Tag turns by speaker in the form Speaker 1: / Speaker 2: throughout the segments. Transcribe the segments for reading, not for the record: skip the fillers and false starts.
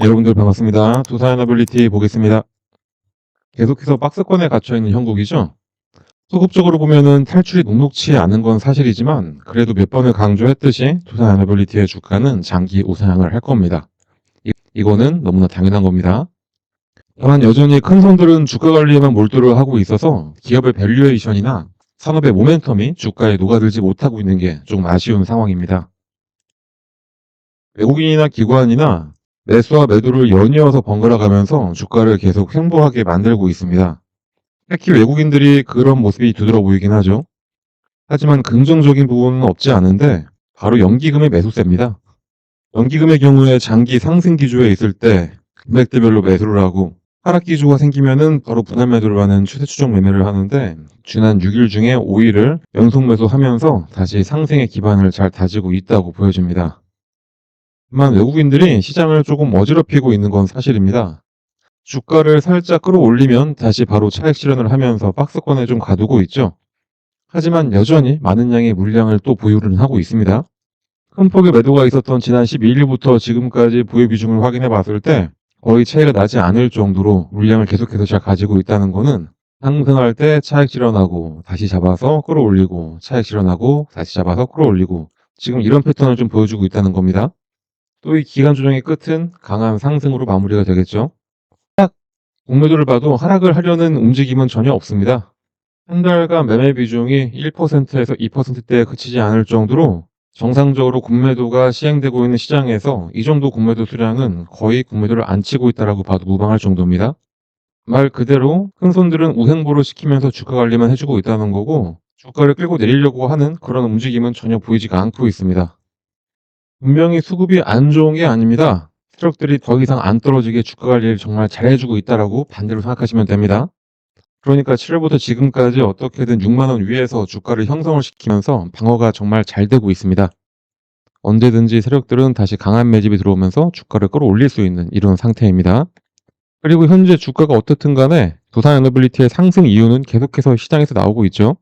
Speaker 1: 여러분들 반갑습니다. 두산에너빌리티 보겠습니다. 계속해서 박스권에 갇혀있는 형국이죠. 소급적으로 보면은 탈출이 녹록치 않은 건 사실이지만 그래도 몇 번을 강조했듯이 두산에너빌리티의 주가는 장기 우상향을 할 겁니다. 이거는 너무나 당연한 겁니다. 다만 여전히 큰 손들은 주가 관리에만 몰두를 하고 있어서 기업의 밸류에이션이나 산업의 모멘텀이 주가에 녹아들지 못하고 있는 게 좀 아쉬운 상황입니다. 외국인이나 기관이나 매수와 매도를 연이어서 번갈아 가면서 주가를 계속 횡보하게 만들고 있습니다. 특히 외국인들이 그런 모습이 두드러 보이긴 하죠. 하지만 긍정적인 부분은 없지 않은데 바로 연기금의 매수세입니다. 연기금의 경우에 장기 상승 기조에 있을 때 금액대별로 매수를 하고 하락 기조가 생기면은 바로 분할 매도를 하는 추세 추종 매매를 하는데 지난 6일 중에 5일을 연속 매수하면서 다시 상승의 기반을 잘 다지고 있다고 보여집니다. 다만 외국인들이 시장을 조금 어지럽히고 있는 건 사실입니다. 주가를 살짝 끌어올리면 다시 바로 차익 실현을 하면서 박스권에 좀 가두고 있죠. 하지만 여전히 많은 양의 물량을 또 보유를 하고 있습니다. 큰 폭의 매도가 있었던 지난 12일부터 지금까지 보유 비중을 확인해 봤을 때 거의 차이가 나지 않을 정도로 물량을 계속해서 잘 가지고 있다는 거는 상승할 때 차익 실현하고 다시 잡아서 끌어올리고 차익 실현하고 다시 잡아서 끌어올리고 지금 이런 패턴을 좀 보여주고 있다는 겁니다. 또 이 기간 조정의 끝은 강한 상승으로 마무리가 되겠죠. 공매도를 봐도 하락을 하려는 움직임은 전혀 없습니다. 한 달간 매매 비중이 1%에서 2%대에 그치지 않을 정도로 정상적으로 공매도가 시행되고 있는 시장에서 이 정도 공매도 수량은 거의 공매도를 안 치고 있다라고 봐도 무방할 정도입니다. 말 그대로 큰 손들은 우행보를 시키면서 주가 관리만 해주고 있다는 거고 주가를 끌고 내리려고 하는 그런 움직임은 전혀 보이지가 않고 있습니다. 분명히 수급이 안 좋은 게 아닙니다. 트럭들이 더 이상 안 떨어지게 주가 관리를 정말 잘해주고 있다라고 반대로 생각하시면 됩니다. 그러니까 7월부터 지금까지 어떻게든 6만 원 위에서 주가를 형성을 시키면서 방어가 정말 잘 되고 있습니다. 언제든지 세력들은 다시 강한 매집이 들어오면서 주가를 끌어올릴 수 있는 이런 상태입니다. 그리고 현재 주가가 어떻든 간에 두산에너빌리티의 상승 이유는 계속해서 시장에서 나오고 있죠.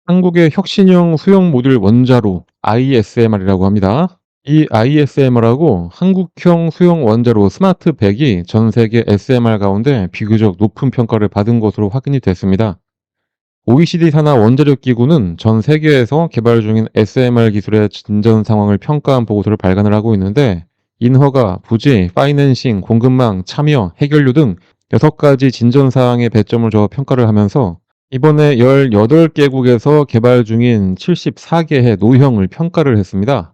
Speaker 1: 한국의 혁신형 수형 모듈 원자로 ISMR이라고 합니다. 이 ISMR하고 한국형 수형 원자로 스마트 100이 전 세계 SMR 가운데 비교적 높은 평가를 받은 것으로 확인이 됐습니다. OECD 산하 원자력 기구는 전 세계에서 개발 중인 SMR 기술의 진전 상황을 평가한 보고서를 발간을 하고 있는데 인허가, 부지, 파이낸싱, 공급망, 참여, 해결료 등 6가지 진전 사항에 배점을 줘 평가를 하면서 이번에 18개국에서 개발 중인 74개의 노형을 평가를 했습니다.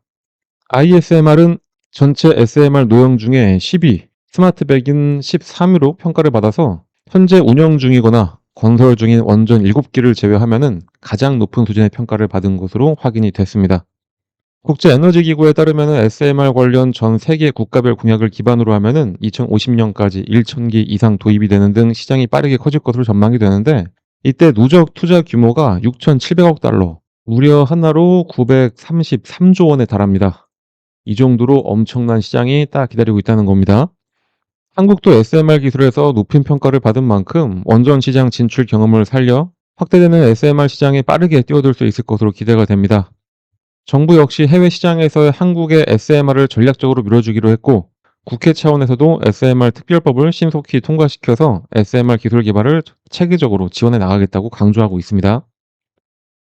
Speaker 1: ISMR은 전체 SMR 노형 중에 10위, 스마트 100인 13위로 평가를 받아서 현재 운영 중이거나 건설 중인 원전 7기를 제외하면은 가장 높은 수준의 평가를 받은 것으로 확인이 됐습니다. 국제에너지기구에 따르면 SMR 관련 전 세계 국가별 공약을 기반으로 하면은 2050년까지 1,000기 이상 도입이 되는 등 시장이 빠르게 커질 것으로 전망이 되는데 이때 누적 투자 규모가 6,700억 달러, 무려 하나로 933조 원에 달합니다. 이 정도로 엄청난 시장이 딱 기다리고 있다는 겁니다. 한국도 SMR 기술에서 높은 평가를 받은 만큼 원전 시장 진출 경험을 살려 확대되는 SMR 시장에 빠르게 뛰어들 수 있을 것으로 기대가 됩니다. 정부 역시 해외 시장에서 한국의 SMR을 전략적으로 밀어주기로 했고 국회 차원에서도 SMR 특별법을 신속히 통과시켜서 SMR 기술 개발을 체계적으로 지원해 나가겠다고 강조하고 있습니다.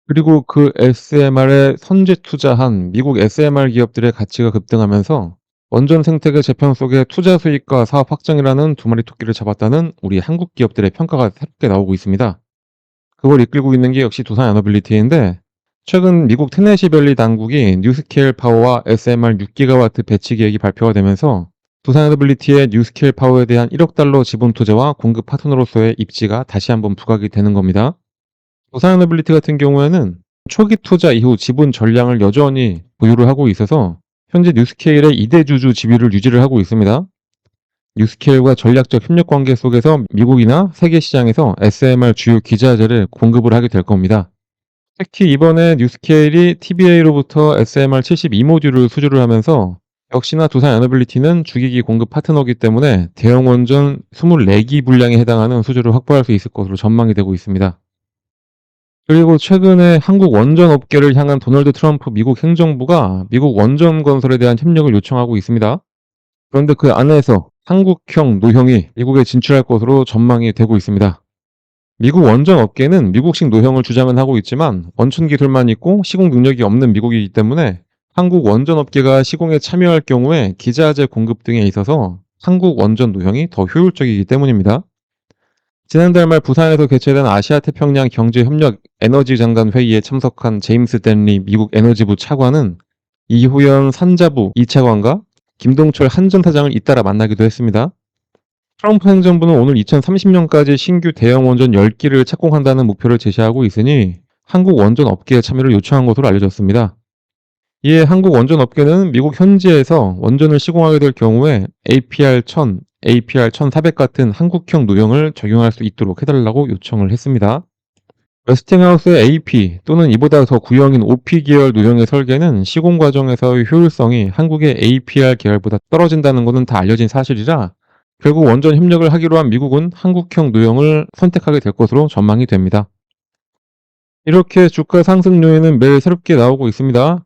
Speaker 1: 그리고 그 SMR에 선제 투자한 미국 SMR 기업들의 가치가 급등하면서 원전 생태계 재편 속에 투자 수익과 사업 확장이라는 두 마리 토끼를 잡았다는 우리 한국 기업들의 평가가 새롭게 나오고 있습니다. 그걸 이끌고 있는 게 역시 두산에너빌리티인데 최근 미국 테네시밸리 당국이 뉴스케일 파워와 SMR 6기가와트 배치 계획이 발표가 되면서 두산에너빌리티의 뉴스케일 파워에 대한 1억 달러 지분 투자와 공급 파트너로서의 입지가 다시 한번 부각이 되는 겁니다. 두산에너빌리티 같은 경우에는 초기 투자 이후 지분 전량을 여전히 보유를 하고 있어서 현재 뉴스케일의 2대 주주 지위를 유지를 하고 있습니다. 뉴스케일과 전략적 협력 관계 속에서 미국이나 세계 시장에서 SMR 주요 기자재를 공급을 하게 될 겁니다. 특히 이번에 뉴스케일이 TBA로부터 SMR 72모듈을 수주를 하면서 역시나 두산에너빌리티는 주기기 공급 파트너이기 때문에 대형 원전 24기 분량에 해당하는 수주를 확보할 수 있을 것으로 전망이 되고 있습니다. 그리고 최근에 한국 원전 업계를 향한 도널드 트럼프 미국 행정부가 미국 원전 건설에 대한 협력을 요청하고 있습니다. 그런데 그 안에서 한국형 노형이 미국에 진출할 것으로 전망이 되고 있습니다. 미국 원전 업계는 미국식 노형을 주장은 하고 있지만 원천 기술만 있고 시공 능력이 없는 미국이기 때문에 한국 원전 업계가 시공에 참여할 경우에 기자재 공급 등에 있어서 한국 원전 노형이 더 효율적이기 때문입니다. 지난달 말 부산에서 개최된 아시아 태평양 경제협력 에너지 장관 회의에 참석한 제임스 댄리 미국 에너지부 차관은 이후연 산자부 2차관과 김동철 한전사장을 잇따라 만나기도 했습니다. 트럼프 행정부는 오늘 2030년까지 신규 대형 원전 10기를 착공한다는 목표를 제시하고 있으니 한국 원전 업계의 참여를 요청한 것으로 알려졌습니다. 이에 한국 원전 업계는 미국 현지에서 원전을 시공하게 될 경우에 APR-1000, APR-1400 같은 한국형 노형을 적용할 수 있도록 해달라고 요청을 했습니다. 웨스팅하우스의 AP 또는 이보다 더 구형인 OP 계열 노형의 설계는 시공 과정에서의 효율성이 한국의 APR 계열보다 떨어진다는 것은 다 알려진 사실이라 결국 원전 협력을 하기로 한 미국은 한국형 노형을 선택하게 될 것으로 전망이 됩니다. 이렇게 주가 상승 요인은 매일 새롭게 나오고 있습니다.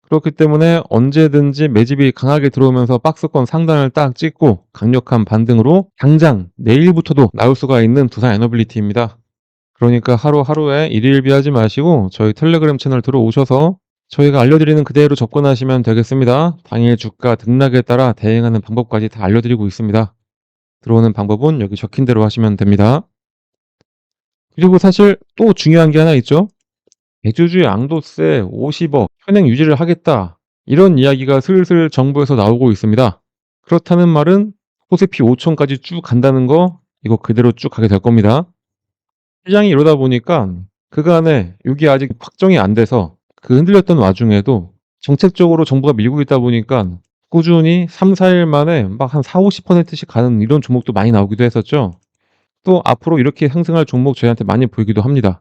Speaker 1: 그렇기 때문에 언제든지 매집이 강하게 들어오면서 박스권 상단을 딱 찍고 강력한 반등으로 당장 내일부터도 나올 수가 있는 두산 에너빌리티입니다. 그러니까 하루하루에 일일비하지 마시고 저희 텔레그램 채널 들어오셔서 저희가 알려드리는 그대로 접근하시면 되겠습니다. 당일 주가 등락에 따라 대응하는 방법까지 다 알려드리고 있습니다. 들어오는 방법은 여기 적힌 대로 하시면 됩니다. 그리고 사실 또 중요한 게 하나 있죠. 대주주 양도세 50억 현행 유지를 하겠다. 이런 이야기가 슬슬 정부에서 나오고 있습니다. 그렇다는 말은 코스피 5천까지 쭉 간다는 거 이거 그대로 쭉 가게 될 겁니다. 시장이 이러다 보니까 그간에 이게 아직 확정이 안 돼서 그 흔들렸던 와중에도 정책적으로 정부가 밀고 있다 보니까 꾸준히 3, 4일 만에 막 한 4, 50%씩 가는 이런 종목도 많이 나오기도 했었죠. 또 앞으로 이렇게 상승할 종목 저희한테 많이 보이기도 합니다.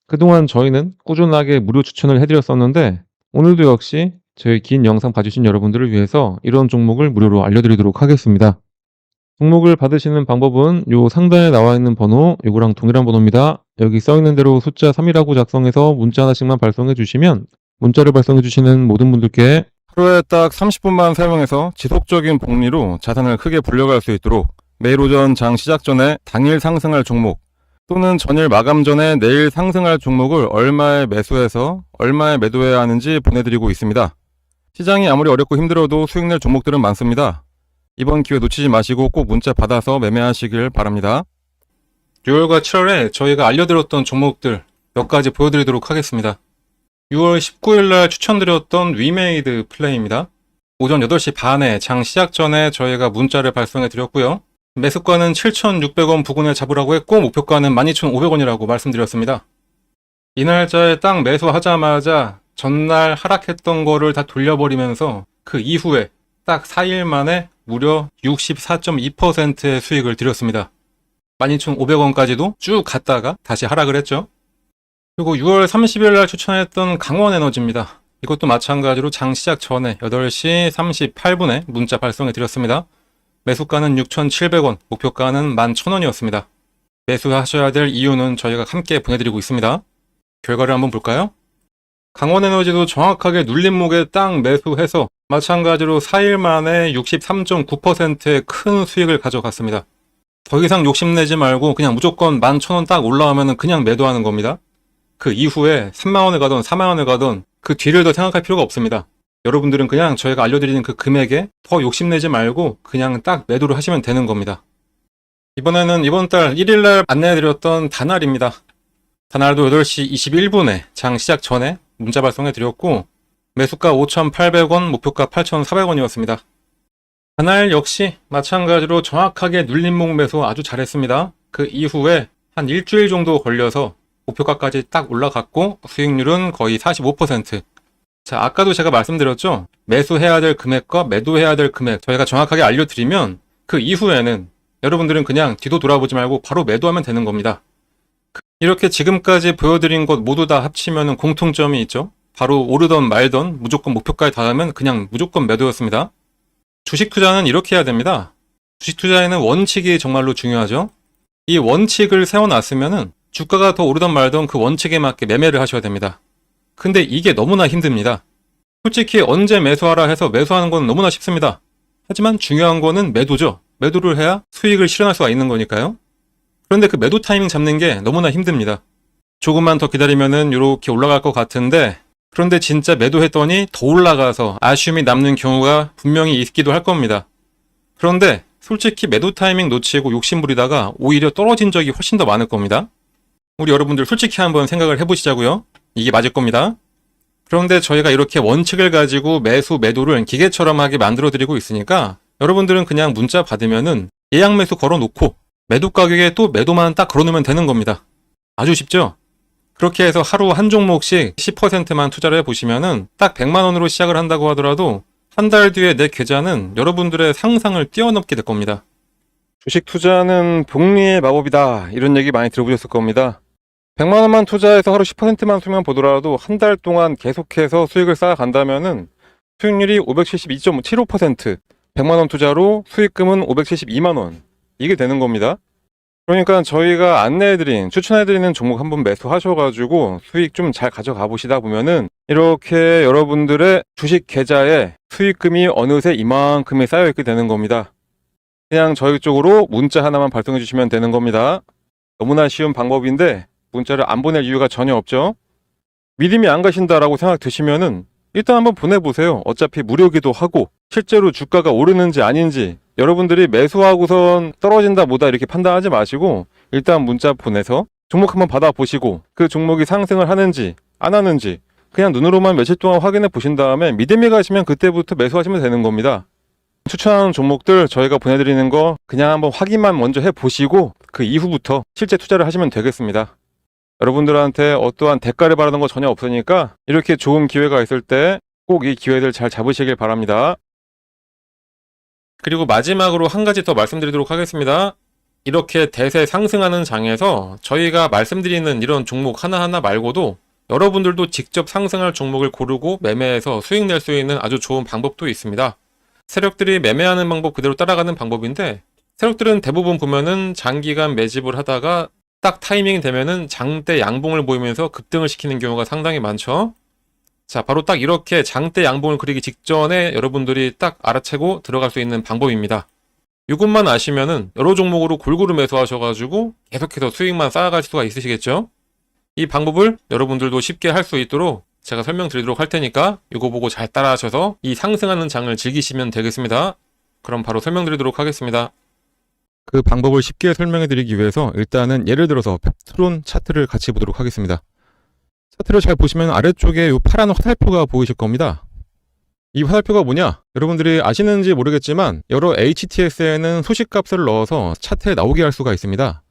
Speaker 1: 그동안 저희는 꾸준하게 무료 추천을 해드렸었는데 오늘도 역시 저희 긴 영상 봐주신 여러분들을 위해서 이런 종목을 무료로 알려드리도록 하겠습니다. 종목을 받으시는 방법은 요 상단에 나와 있는 번호 요거랑 동일한 번호입니다. 여기 써있는 대로 숫자 3이라고 작성해서 문자 하나씩만 발송해 주시면 문자를 발송해 주시는 모든 분들께
Speaker 2: 하루에 딱 30분만 사용해서 지속적인 복리로 자산을 크게 불려갈 수 있도록 매일 오전 장 시작 전에 당일 상승할 종목 또는 전일 마감 전에 내일 상승할 종목을 얼마에 매수해서 얼마에 매도해야 하는지 보내드리고 있습니다. 시장이 아무리 어렵고 힘들어도 수익 낼 종목들은 많습니다. 이번 기회 놓치지 마시고 꼭 문자 받아서 매매하시길 바랍니다. 6월과 7월에 저희가 알려드렸던 종목들 몇 가지 보여드리도록 하겠습니다. 6월 19일날 추천드렸던 위메이드 플레이입니다. 오전 8시 반에 장 시작 전에 저희가 문자를 발송해 드렸고요. 매수가는 7,600원 부근에 잡으라고 했고 목표가는 12,500원이라고 말씀드렸습니다. 이 날짜에 딱 매수하자마자 전날 하락했던 거를 다 돌려버리면서 그 이후에 딱 4일 만에 무려 64.2%의 수익을 드렸습니다. 12,500원까지도 쭉 갔다가 다시 하락을 했죠. 그리고 6월 30일 날 추천했던 강원에너지입니다. 이것도 마찬가지로 장 시작 전에 8시 38분에 문자 발송해 드렸습니다. 매수가는 6,700원, 목표가는 11,000원이었습니다. 매수하셔야 될 이유는 저희가 함께 보내드리고 있습니다. 결과를 한번 볼까요? 강원에너지도 정확하게 눌림목에 딱 매수해서 마찬가지로 4일 만에 63.9%의 큰 수익을 가져갔습니다. 더 이상 욕심내지 말고 그냥 무조건 11,000원 딱 올라오면 그냥 매도하는 겁니다. 그 이후에 3만원에 가던 4만원에 가던 그 뒤를 더 생각할 필요가 없습니다. 여러분들은 그냥 저희가 알려드리는 그 금액에 더 욕심내지 말고 그냥 딱 매도를 하시면 되는 겁니다. 이번에는 이번 달 1일날 안내해드렸던 다날입니다. 다날도 8시 21분에 장 시작 전에 문자 발송해 드렸고 매수가 5,800원, 목표가 8,400원이었습니다. 다날 역시 마찬가지로 정확하게 눌림목 매수 아주 잘했습니다. 그 이후에 한 일주일 정도 걸려서 목표가까지 딱 올라갔고 수익률은 거의 45%. 자, 아까도 제가 말씀드렸죠. 매수해야 될 금액과 매도해야 될 금액 저희가 정확하게 알려드리면 그 이후에는 여러분들은 그냥 뒤도 돌아보지 말고 바로 매도하면 되는 겁니다. 이렇게 지금까지 보여드린 것 모두 다 합치면 공통점이 있죠. 바로 오르던 말던 무조건 목표가에 닿으면 그냥 무조건 매도였습니다. 주식 투자는 이렇게 해야 됩니다. 주식 투자에는 원칙이 정말로 중요하죠. 이 원칙을 세워놨으면은 주가가 더 오르던 말던 그 원칙에 맞게 매매를 하셔야 됩니다. 근데 이게 너무나 힘듭니다. 솔직히 언제 매수하라 해서 매수하는 건 너무나 쉽습니다. 하지만 중요한 거는 매도죠. 매도를 해야 수익을 실현할 수가 있는 거니까요. 그런데 그 매도 타이밍 잡는 게 너무나 힘듭니다. 조금만 더 기다리면은 이렇게 올라갈 것 같은데, 그런데 진짜 매도했더니 더 올라가서 아쉬움이 남는 경우가 분명히 있기도 할 겁니다. 그런데 솔직히 매도 타이밍 놓치고 욕심부리다가 오히려 떨어진 적이 훨씬 더 많을 겁니다. 우리 여러분들 솔직히 한번 생각을 해보시자고요. 이게 맞을 겁니다. 그런데 저희가 이렇게 원칙을 가지고 매수 매도를 기계처럼 하게 만들어 드리고 있으니까 여러분들은 그냥 문자 받으면은 예약 매수 걸어놓고 매도 가격에 또 매도만 딱 걸어놓으면 되는 겁니다. 아주 쉽죠? 그렇게 해서 하루 한 종목씩 10%만 투자를 해보시면은 딱 100만 원으로 시작을 한다고 하더라도 한 달 뒤에 내 계좌는 여러분들의 상상을 뛰어넘게 될 겁니다. 주식 투자는 복리의 마법이다, 이런 얘기 많이 들어보셨을 겁니다. 100만 원만 투자해서 하루 10%만 수익만 보더라도 한 달 동안 계속해서 수익을 쌓아간다면은 수익률이 572.75%, 100만 원 투자로 수익금은 572만 원, 이게 되는 겁니다. 그러니까 저희가 안내해드린, 추천해드리는 종목 한번 매수하셔가지고 수익 좀 잘 가져가 보시다 보면은 이렇게 여러분들의 주식 계좌에 수익금이 어느새 이만큼이 쌓여있게 되는 겁니다. 그냥 저희 쪽으로 문자 하나만 발송해 주시면 되는 겁니다. 너무나 쉬운 방법인데 문자를 안 보낼 이유가 전혀 없죠. 믿음이 안 가신다라고 생각 드시면은 일단 한번 보내보세요. 어차피 무료기도 하고 실제로 주가가 오르는지 아닌지 여러분들이 매수하고선 떨어진다 뭐다 이렇게 판단하지 마시고 일단 문자 보내서 종목 한번 받아보시고 그 종목이 상승을 하는지 안 하는지 그냥 눈으로만 며칠 동안 확인해 보신 다음에 믿음이 가시면 그때부터 매수하시면 되는 겁니다. 추천하는 종목들 저희가 보내드리는 거 그냥 한번 확인만 먼저 해보시고 그 이후부터 실제 투자를 하시면 되겠습니다. 여러분들한테 어떠한 대가를 바라는 거 전혀 없으니까 이렇게 좋은 기회가 있을 때 꼭 이 기회들 잘 잡으시길 바랍니다. 그리고 마지막으로 한 가지 더 말씀드리도록 하겠습니다. 이렇게 대세 상승하는 장에서 저희가 말씀드리는 이런 종목 하나하나 말고도 여러분들도 직접 상승할 종목을 고르고 매매해서 수익 낼 수 있는 아주 좋은 방법도 있습니다. 세력들이 매매하는 방법 그대로 따라가는 방법인데 세력들은 대부분 보면은 장기간 매집을 하다가 딱 타이밍이 되면은 장대 양봉을 보이면서 급등을 시키는 경우가 상당히 많죠. 자, 바로 딱 이렇게 장대 양봉을 그리기 직전에 여러분들이 딱 알아채고 들어갈 수 있는 방법입니다. 이것만 아시면은 여러 종목으로 골고루 매수하셔가지고 계속해서 수익만 쌓아갈 수가 있으시겠죠? 이 방법을 여러분들도 쉽게 할 수 있도록 제가 설명드리도록 할 테니까 이거 보고 잘 따라하셔서 이 상승하는 장을 즐기시면 되겠습니다. 그럼 바로 설명드리도록 하겠습니다. 그 방법을 쉽게 설명해드리기 위해서 일단은 예를 들어서 펩트론 차트를 같이 보도록 하겠습니다. 차트를 잘 보시면 아래쪽에 이 파란 화살표가 보이실 겁니다. 이 화살표가 뭐냐? 여러분들이 아시는지 모르겠지만 여러 HTS에는 소식값을 넣어서 차트에 나오게 할 수가 있습니다.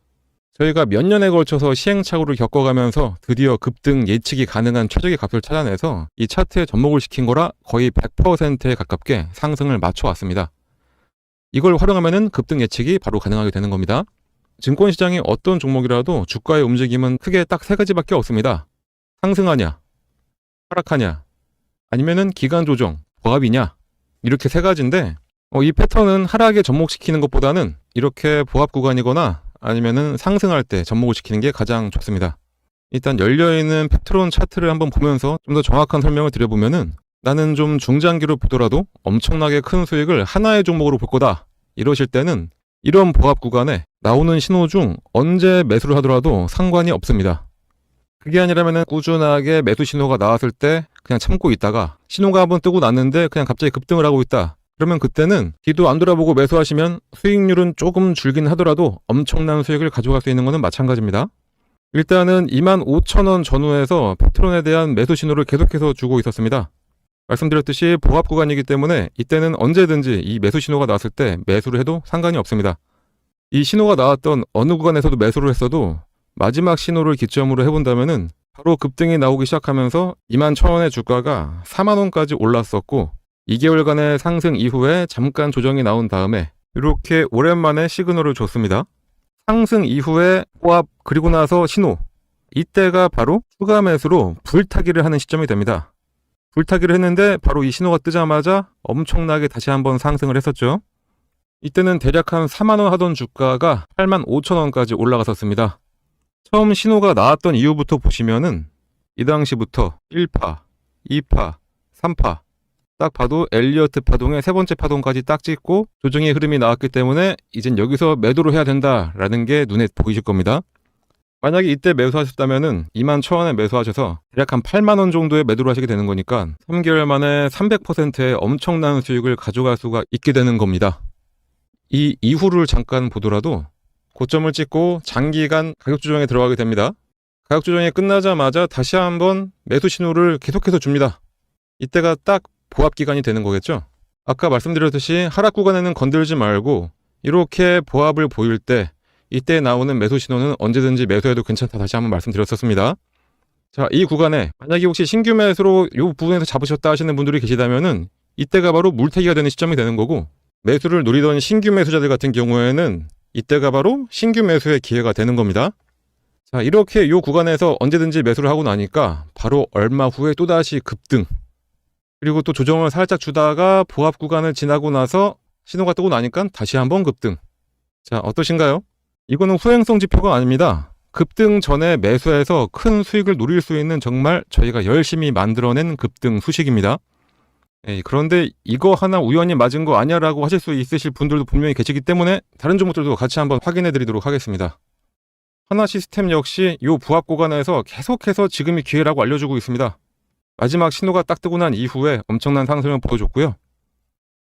Speaker 2: 저희가 몇 년에 걸쳐서 시행착오를 겪어가면서 드디어 급등 예측이 가능한 최적의 값을 찾아내서 이 차트에 접목을 시킨 거라 거의 100%에 가깝게 상승을 맞춰왔습니다. 이걸 활용하면은 급등 예측이 바로 가능하게 되는 겁니다. 증권시장의 어떤 종목이라도 주가의 움직임은 크게 딱 세 가지밖에 없습니다. 상승하냐, 하락하냐, 아니면은 기간 조정, 보합이냐, 이렇게 세 가지인데 이 패턴은 하락에 접목시키는 것보다는 이렇게 보합 구간이거나 아니면은 상승할 때 접목을 시키는 게 가장 좋습니다. 일단 열려있는 펩트론 차트를 한번 보면서 좀 더 정확한 설명을 드려보면은 나는 좀 중장기로 보더라도 엄청나게 큰 수익을 하나의 종목으로 볼 거다, 이러실 때는 이런 보합 구간에 나오는 신호 중 언제 매수를 하더라도 상관이 없습니다. 그게 아니라면은 꾸준하게 매수 신호가 나왔을 때 그냥 참고 있다가 신호가 한번 뜨고 났는데 그냥 갑자기 급등을 하고 있다, 그러면 그때는 뒤도 안 돌아보고 매수하시면 수익률은 조금 줄긴 하더라도 엄청난 수익을 가져갈 수 있는 것은 마찬가지입니다. 일단은 25,000원 전후에서 펩트론에 대한 매수 신호를 계속해서 주고 있었습니다. 말씀드렸듯이 보합 구간이기 때문에 이때는 언제든지 이 매수 신호가 나왔을 때 매수를 해도 상관이 없습니다. 이 신호가 나왔던 어느 구간에서도 매수를 했어도 마지막 신호를 기점으로 해본다면은 바로 급등이 나오기 시작하면서 21,000원의 주가가 40,000원까지 올랐었고 2개월간의 상승 이후에 잠깐 조정이 나온 다음에 이렇게 오랜만에 시그널을 줬습니다. 상승 이후에 보합 그리고 나서 신호, 이때가 바로 추가 매수로 불타기를 하는 시점이 됩니다. 불타기를 했는데 바로 이 신호가 뜨자마자 엄청나게 다시 한번 상승을 했었죠. 이때는 대략 한 40,000원 하던 주가가 85,000원까지 올라갔었습니다. 처음 신호가 나왔던 이후부터 보시면은 이 당시부터 1파, 2파, 3파 딱 봐도 엘리어트 파동의 세 번째 파동까지 딱 찍고 조정의 흐름이 나왔기 때문에 이젠 여기서 매도를 해야 된다라는 게 눈에 보이실 겁니다. 만약에 이때 매수하셨다면은 21,000원에 매수하셔서 대략 한 8만 원 정도의 매도를 하시게 되는 거니까 3개월 만에 300%의 엄청난 수익을 가져갈 수가 있게 되는 겁니다. 이 이후를 잠깐 보더라도 고점을 찍고 장기간 가격 조정에 들어가게 됩니다. 가격 조정이 끝나자마자 다시 한번 매수 신호를 계속해서 줍니다. 이때가 딱 보합 기간이 되는 거겠죠. 아까 말씀드렸듯이 하락 구간에는 건들지 말고 이렇게 보합을 보일 때 이때 나오는 매수 신호는 언제든지 매수해도 괜찮다 다시 한번 말씀드렸었습니다. 자, 이 구간에 만약에 혹시 신규 매수로 이 부분에서 잡으셨다 하시는 분들이 계시다면은 이때가 바로 물타기가 되는 시점이 되는 거고, 매수를 노리던 신규 매수자들 같은 경우에는 이때가 바로 신규 매수의 기회가 되는 겁니다. 자, 이렇게 이 구간에서 언제든지 매수를 하고 나니까 바로 얼마 후에 또다시 급등, 그리고 또 조정을 살짝 주다가 보합 구간을 지나고 나서 신호가 뜨고 나니까 다시 한번 급등. 자, 어떠신가요? 이거는 후행성 지표가 아닙니다. 급등 전에 매수해서 큰 수익을 노릴 수 있는 정말 저희가 열심히 만들어낸 급등 수식입니다. 그런데 이거 하나 우연히 맞은 거 아니야 라고 하실 수 있으실 분들도 분명히 계시기 때문에 다른 종목들도 같이 한번 확인해 드리도록 하겠습니다. 하나시스템 역시 이 부합 구간에서 계속해서 지금이 기회라고 알려주고 있습니다. 마지막 신호가 딱 뜨고 난 이후에 엄청난 상승을 보여줬고요.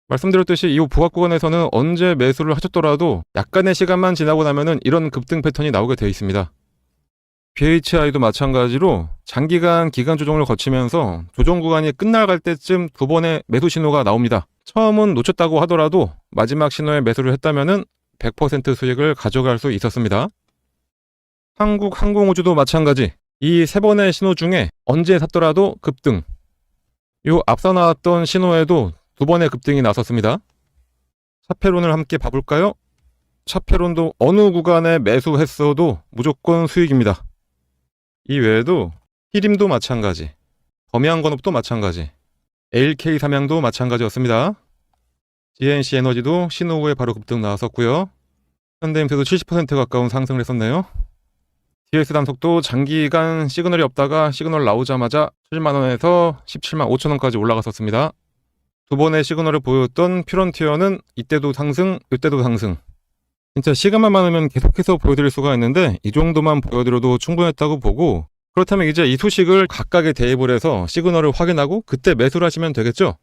Speaker 2: 말씀드렸듯이 이 부합 구간에서는 언제 매수를 하셨더라도 약간의 시간만 지나고 나면은 이런 급등 패턴이 나오게 되어 있습니다. BHI도 마찬가지로 장기간 기간 조정을 거치면서 조정 구간이 끝나갈 때쯤 두 번의 매수 신호가 나옵니다. 처음은 놓쳤다고 하더라도 마지막 신호에 매수를 했다면은 100% 수익을 가져갈 수 있었습니다. 한국항공우주도 마찬가지. 이 세 번의 신호 중에 언제 샀더라도 급등. 요 앞서 나왔던 신호에도 두 번의 급등이 나섰습니다. 차페론을 함께 봐볼까요? 차페론도 어느 구간에 매수했어도 무조건 수익입니다. 이 외에도 히림도 마찬가지, 범양건업도 마찬가지, LK 삼양도 마찬가지였습니다. GNC 에너지도 신호 후에 바로 급등 나왔었고요. 현대임수도 70% 가까운 상승을 했었네요. DS 단속도 장기간 시그널이 없다가 시그널 나오자마자 7만원에서 17만 5천원까지 올라갔었습니다. 두 번의 시그널을 보였던 퓨런티어는 이때도 상승, 이때도 상승. 진짜 시간만 많으면 계속해서 보여드릴 수가 있는데 이 정도만 보여드려도 충분했다고 보고, 그렇다면 이제 이 소식을 각각의 대입을 해서 시그널을 확인하고 그때 매수를 하시면 되겠죠.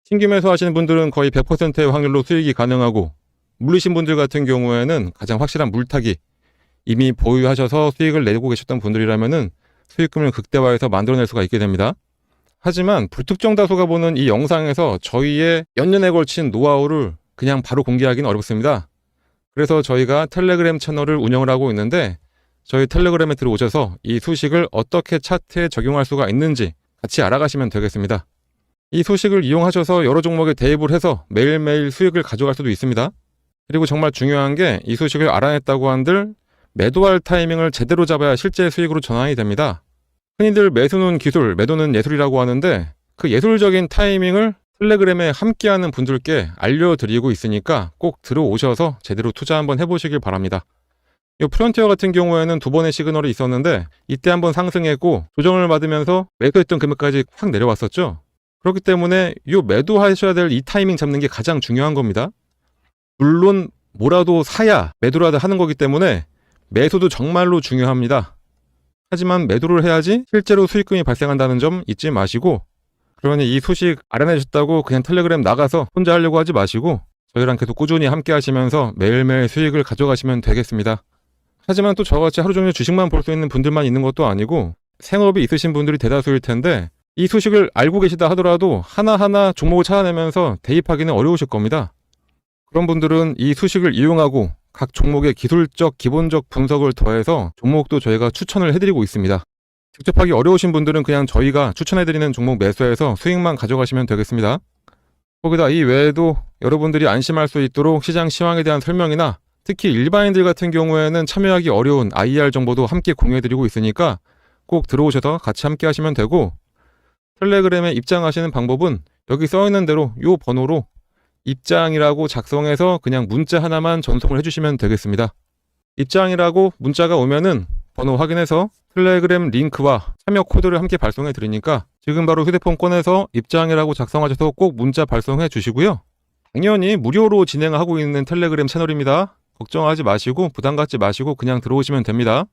Speaker 2: 신규 매수하시는 분들은 거의 100%의 확률로 수익이 가능하고, 물리신 분들 같은 경우에는 가장 확실한 물타기, 이미 보유하셔서 수익을 내고 계셨던 분들이라면은 수익금을 극대화해서 만들어낼 수가 있게 됩니다. 하지만 불특정 다수가 보는 이 영상에서 저희의 연년에 걸친 노하우를 그냥 바로 공개하기는 어렵습니다. 그래서 저희가 텔레그램 채널을 운영을 하고 있는데, 저희 텔레그램에 들어오셔서 이 소식을 어떻게 차트에 적용할 수가 있는지 같이 알아가시면 되겠습니다. 이 소식을 이용하셔서 여러 종목에 대입을 해서 매일매일 수익을 가져갈 수도 있습니다. 그리고 정말 중요한 게 이 소식을 알아냈다고 한들 매도할 타이밍을 제대로 잡아야 실제 수익으로 전환이 됩니다. 흔히들 매수는 기술, 매도는 예술이라고 하는데 그 예술적인 타이밍을 텔레그램에 함께하는 분들께 알려드리고 있으니까 꼭 들어오셔서 제대로 투자 한번 해보시길 바랍니다. 이 프론티어 같은 경우에는 두 번의 시그널이 있었는데 이때 한번 상승했고 조정을 받으면서 매도했던 금액까지 확 내려왔었죠. 그렇기 때문에 이 매도하셔야 될 이 타이밍 잡는 게 가장 중요한 겁니다. 물론 뭐라도 사야 매도라도 하는 거기 때문에 매수도 정말로 중요합니다. 하지만 매도를 해야지 실제로 수익금이 발생한다는 점 잊지 마시고, 그러니 이 소식 알아내셨다고 그냥 텔레그램 나가서 혼자 하려고 하지 마시고 저희랑 계속 꾸준히 함께 하시면서 매일매일 수익을 가져가시면 되겠습니다. 하지만 또 저같이 하루 종일 주식만 볼 수 있는 분들만 있는 것도 아니고 생업이 있으신 분들이 대다수일 텐데 이 소식을 알고 계시다 하더라도 하나하나 종목을 찾아내면서 대입하기는 어려우실 겁니다. 그런 분들은 이 소식을 이용하고 각 종목의 기술적, 기본적 분석을 더해서 종목도 저희가 추천을 해드리고 있습니다. 직접 하기 어려우신 분들은 그냥 저희가 추천해드리는 종목 매수해서 수익만 가져가시면 되겠습니다. 거기다 이 외에도 여러분들이 안심할 수 있도록 시장 시황에 대한 설명이나 특히 일반인들 같은 경우에는 참여하기 어려운 IR 정보도 함께 공유해드리고 있으니까 꼭 들어오셔서 같이 함께 하시면 되고, 텔레그램에 입장하시는 방법은 여기 써있는 대로 이 번호로 입장이라고 작성해서 그냥 문자 하나만 전송을 해주시면 되겠습니다. 입장이라고 문자가 오면은 번호 확인해서 텔레그램 링크와 참여 코드를 함께 발송해 드리니까 지금 바로 휴대폰 꺼내서 입장이라고 작성하셔서 꼭 문자 발송해 주시고요. 당연히 무료로 진행하고 있는 텔레그램 채널입니다. 걱정하지 마시고 부담 갖지 마시고 그냥 들어오시면 됩니다.